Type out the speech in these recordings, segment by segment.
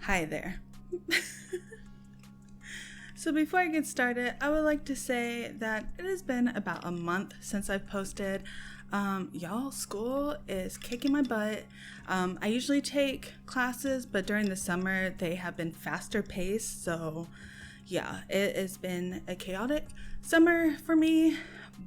Hi there. So before I get started, I would like to say that it has been about a month since I've posted. Y'all, school is kicking my butt. I usually take classes, but during the summer they have been faster paced, so yeah, it has been a chaotic summer for me,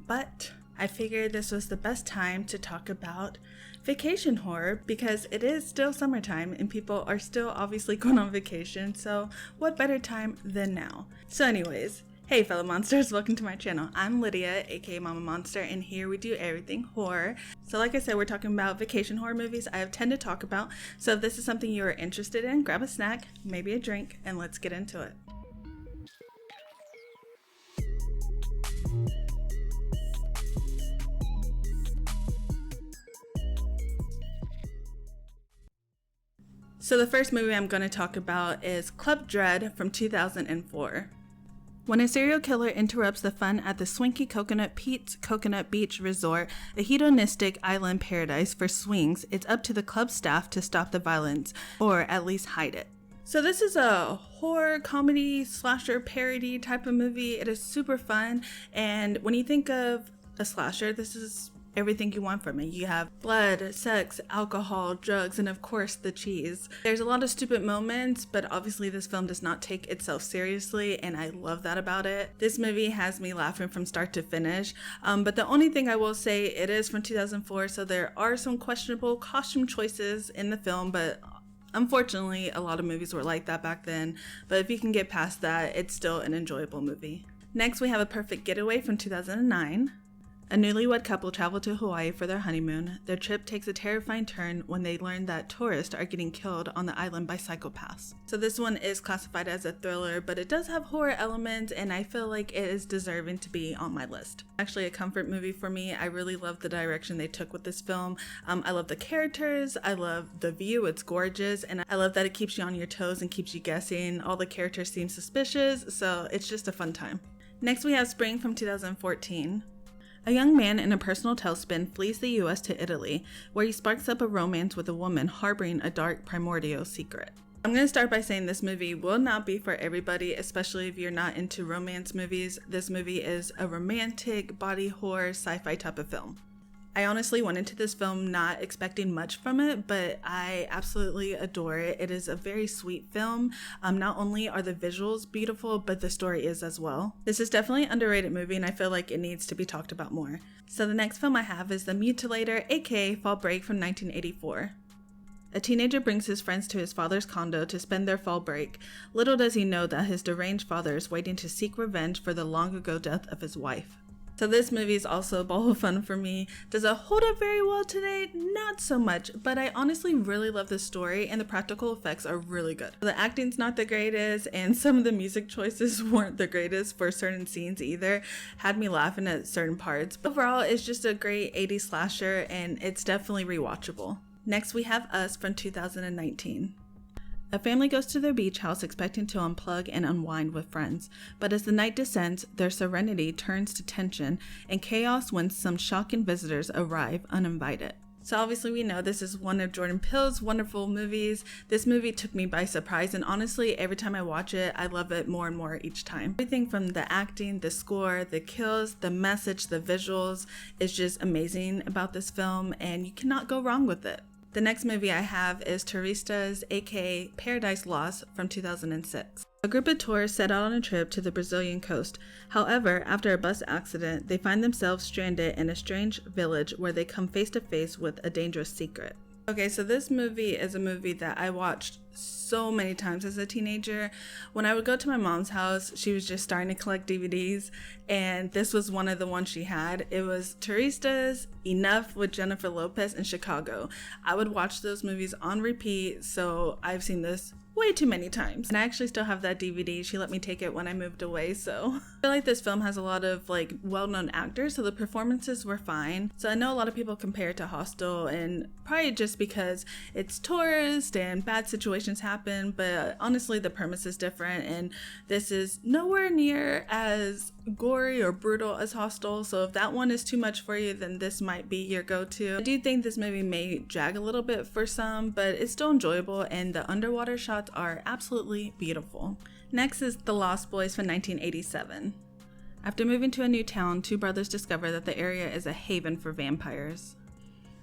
but I figured this was the best time to talk about vacation horror because it is still summertime and people are still obviously going on vacation, so what better time than now? So anyways, hey fellow monsters, welcome to my channel. I'm Lydia, aka Mama Monster, and here we do everything horror. So like I said, we're talking about vacation horror movies. I have 10 to talk about, so if this is something you are interested in, grab a snack, maybe a drink, and let's get into it. So the first movie I'm going to talk about is Club Dread from 2004. When a serial killer interrupts the fun at the swanky Coconut Pete's Coconut Beach Resort, a hedonistic island paradise for swings, it's up to the club staff to stop the violence, or at least hide it. So this is a horror, comedy, slasher, parody type of movie. It is super fun, and when you think of a slasher, this is everything you want from it. You have blood, sex, alcohol, drugs, and of course the cheese. There's a lot of stupid moments, but obviously this film does not take itself seriously, and I love that about it. This movie has me laughing from start to finish, but the only thing I will say, it is from 2004, so there are some questionable costume choices in the film, but unfortunately a lot of movies were like that back then. But if you can get past that, it's still an enjoyable movie. Next, we have A Perfect Getaway from 2009. A newlywed couple travel to Hawaii for their honeymoon. Their trip takes a terrifying turn when they learn that tourists are getting killed on the island by psychopaths. So this one is classified as a thriller, but it does have horror elements, and I feel like it is deserving to be on my list. Actually a comfort movie for me. I really love the direction they took with this film. I love the characters, I love the view, it's gorgeous, and I love that it keeps you on your toes and keeps you guessing. All the characters seem suspicious, so it's just a fun time. Next we have Spring from 2014. A young man in a personal tailspin flees the US to Italy, where he sparks up a romance with a woman harboring a dark primordial secret. I'm going to start by saying this movie will not be for everybody, especially if you're not into romance movies. This movie is a romantic, body horror, sci-fi type of film. I honestly went into this film not expecting much from it, but I absolutely adore it. It is a very sweet film. Not only are the visuals beautiful, but the story is as well. This is definitely an underrated movie, and I feel like it needs to be talked about more. So the next film I have is The Mutilator, aka Fall Break from 1984. A teenager brings his friends to his father's condo to spend their fall break. Little does he know that his deranged father is waiting to seek revenge for the long ago death of his wife. So this movie is also a ball of fun for me. Does it hold up very well today? Not so much, but I honestly really love the story, and the practical effects are really good. The acting's not the greatest, and some of the music choices weren't the greatest for certain scenes either. Had me laughing at certain parts. But overall, it's just a great 80s slasher, and it's definitely rewatchable. Next we have Us from 2019. A family goes to their beach house expecting to unplug and unwind with friends, but as the night descends, their serenity turns to tension and chaos when some shocking visitors arrive uninvited. So obviously we know this is one of Jordan Peele's wonderful movies. This movie took me by surprise, and honestly every time I watch it, I love it more and more each time. Everything from the acting, the score, the kills, the message, the visuals is just amazing about this film, and you cannot go wrong with it. The next movie I have is Turistas, aka Paradise Lost from 2006. A group of tourists set out on a trip to the Brazilian coast. However, after a bus accident, they find themselves stranded in a strange village where they come face to face with a dangerous secret. Okay, so this movie is a movie that I watched so many times as a teenager. When I would go to my mom's house, she was just starting to collect DVDs, and this was one of the ones she had. It was Turistas, Enough with Jennifer Lopez, and Chicago. I would watch those movies on repeat, so I've seen this way too many times. And I actually still have that DVD. She let me take it when I moved away, so I feel like this film has a lot of like well-known actors, so the performances were fine. So I know a lot of people compare it to Hostel, and probably just because it's tourist and bad situations happen, but honestly the premise is different, and this is nowhere near as gory or brutal as Hostel, so if that one is too much for you, then this might be your go-to. I do think this movie may drag a little bit for some, but it's still enjoyable, and the underwater shots shots are absolutely beautiful. Next is The Lost Boys from 1987. After moving to a new town, two brothers discover that the area is a haven for vampires.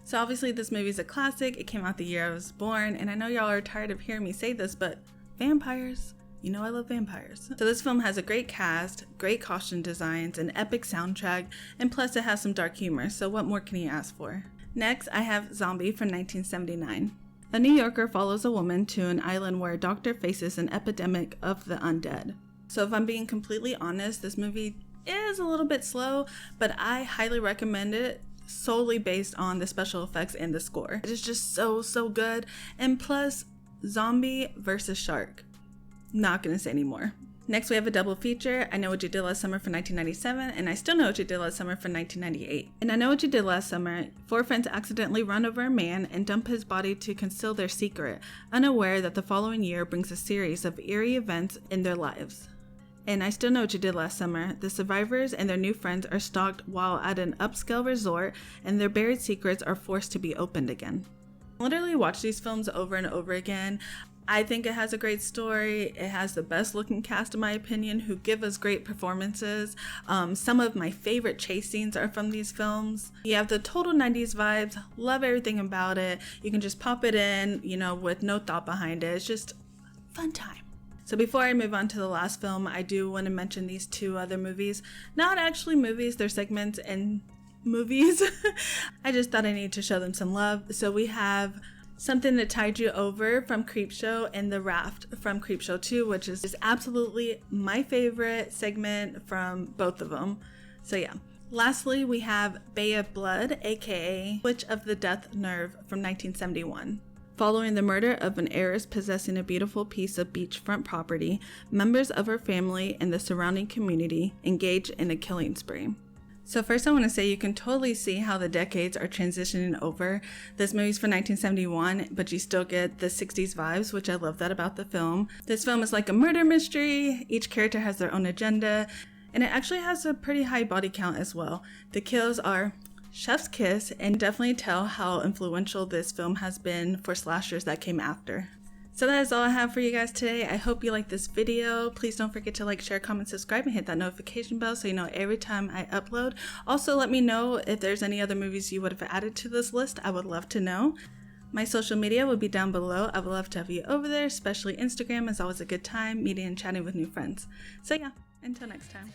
So obviously this movie is a classic. It came out the year I was born, and I know y'all are tired of hearing me say this, but vampires. You know I love vampires. So this film has a great cast, great costume designs, an epic soundtrack, and plus it has some dark humor, so what more can you ask for? Next, I have Zombie from 1979. A New Yorker follows a woman to an island where a doctor faces an epidemic of the undead. So if I'm being completely honest, this movie is a little bit slow, but I highly recommend it solely based on the special effects and the score. It is just so good, and plus, zombie versus shark. Not gonna say anymore. Next, we have a double feature, I Know What You Did Last Summer from 1997, and I Still Know What You Did Last Summer from 1998. In I Know What You Did Last Summer, four friends accidentally run over a man and dump his body to conceal their secret, unaware that the following year brings a series of eerie events in their lives. In I Still Know What You Did Last Summer, the survivors and their new friends are stalked while at an upscale resort, and their buried secrets are forced to be opened again. I literally watch these films over and over again. I think it has a great story. It has the best looking cast in my opinion, who give us great performances. Some of my favorite chase scenes are from these films. You have the total 90s vibes, love everything about it. You can just pop it in, with no thought behind it. It's just fun time. So before I move on to the last film, I do want to mention these two other movies. Not actually movies, they're segments in movies. I just thought I needed to show them some love. So we have Something That Tied You Over from Creepshow and The Raft from Creepshow 2, which is absolutely my favorite segment from both of them. So yeah. Lastly, we have Bay of Blood, aka Witch of the Death Nerve from 1971. Following the murder of an heiress possessing a beautiful piece of beachfront property, members of her family and the surrounding community engage in a killing spree. So first I want to say you can totally see how the decades are transitioning over. This movie's from 1971, but you still get the 60s vibes, which I love that about the film. This film is like a murder mystery. Each character has their own agenda, and it actually has a pretty high body count as well. The kills are chef's kiss, and definitely tell how influential this film has been for slashers that came after. So that is all I have for you guys today. I hope you liked this video. Please don't forget to like, share, comment, subscribe, and hit that notification bell so you know every time I upload. Also, let me know if there's any other movies you would have added to this list. I would love to know. My social media will be down below. I would love to have you over there, especially Instagram is always a good time, meeting and chatting with new friends. So yeah, until next time.